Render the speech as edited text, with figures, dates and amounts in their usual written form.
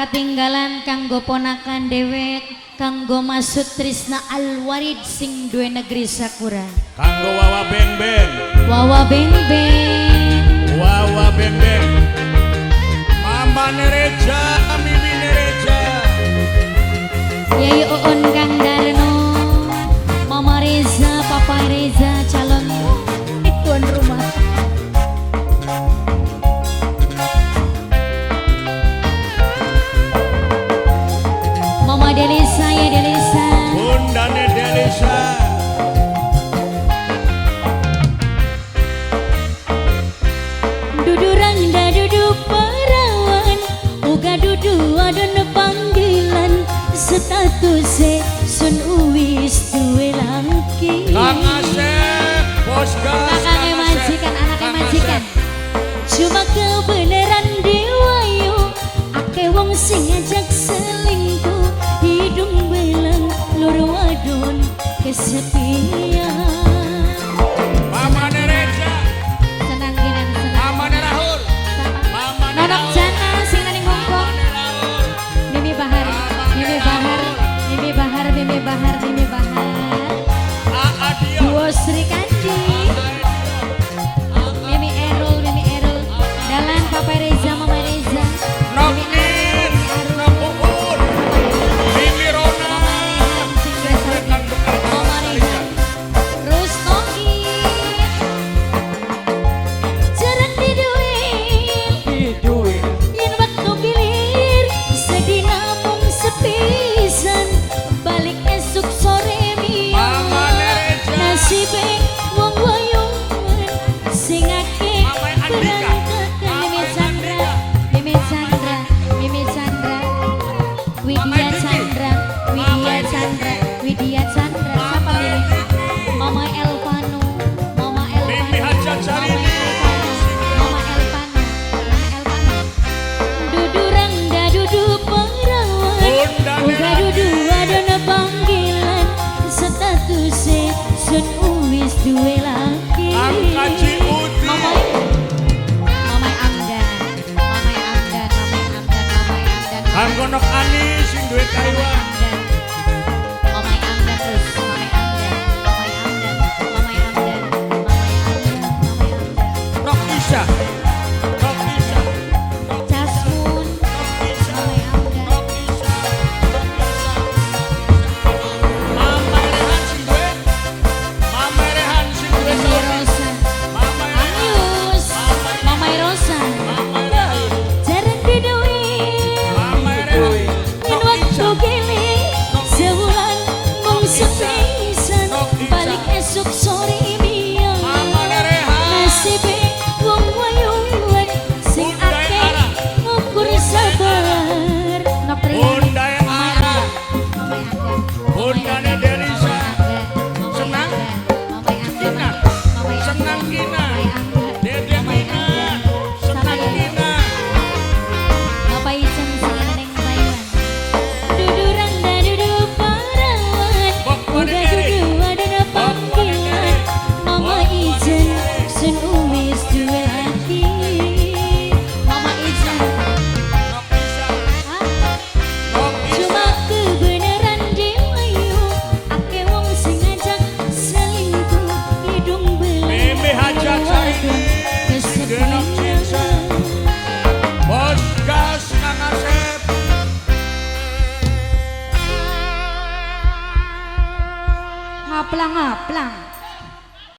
Katinggalan kanggo ponakan dewek kanggo Masud Trisna Alwarid sing duwe negeri Sakura. Kanggo Wawa Beng Beng. Wawa Beng Beng. Wawa Beng Beng. Mama Nereja, Mimi Nereja. Yai Uun Kang Darno, Mama Reza, Papa Reza calon tuan rumah. Mama Delisa ya Delisa. Bundane Delisa. Dudu rangda dudu perawan, uga dudu adon panggilan, statusé sun uwis duwe laki. Kang Asep, Bos Gas. Kakangnya majikan, anaknya majikan. Cuma kebenaran dewayu, ake wong sing ngajak selingkuh, hidung belang lur wadon kesepian. Mama Nereja. Senang ginan senang. Mama Nerahul. Mama Nonok Nerahul. jana sing nang Hongkong. Nerahul. Mimi Bahar, Mimi Bahar, Mimi Bahar, Mimi Bahar, Mimi Bahar. Adio. Duo Sri Kandi. Mimi Erul, Mimi Erul. Dalan Papa Reza, Mama Reza. Nokin, Nokukun. Mimi Rona. Mama Reza. Terus Noki. Jarang diduit. Yen waktu bilir sedih namung sepisan, balik esuk sore mia Mama Nereja. nasibe wong wayungan sing akeh Mama Andika. berangkat. Mimi Chandra, Mimi Chandra, Widya Chandra, Widya Chandra, Widya Chandra, siapa Mimi? Mama Elvano, Mama Mimi Elvano, Haja Carini. Mama Elvano, Mama Elvano. Dudu rangda dudu perawan, Bundane uga dudu adona panggilan, statusé sun uwis duwe laki. Kang Kaji Uti. Mama Amdan, Mama Amdan, Mama Amdan, Mama Amdan. Kanggo Nok Ani sing duwe Taiwan. Mama Amdan terus, Mama Amdan, Mama Amdan, Mama Amdan, Mama Amdan, Mama Amdan. Nok Isha. Nok Isha. Jasmun, Nok Isha. Mama Amdan. Nok Isha. Nok Isha. Mama Rehan sing duwe. Mama Rehan sing duwe. Mimi Rosa, Mama Rehan. Anius, Mama Rosa. Mama Rehan. Jarang diduit, Mama Rehan. yen Nok waktu Isha. gini sebulan mung sepisan, balik esuk sore mia Mama Rehan. nasibe wong wayungan sing akeh ngukur sabar. Nok Rian, Bunda yang Mama Ara. Amdan, Mama Amdan, Bundane Delisa. Senang? Kina. Senang Kina. Dede Mina. Senang Kina. Bapak Ican sing neng Taiwan. Dudu rangda dudu perawan, uga dudu adana panggilan, Mama Ican sun uwis duwe laki. Mama Ican, Nok Isha. hah? Nok Cuma Isha. kebenaran dewayu, ake wong sing ngajak selingkuh, hidung belang Mimi Haja Carini. Genok Cinta. Bos Gas Kang Asep. Haplang.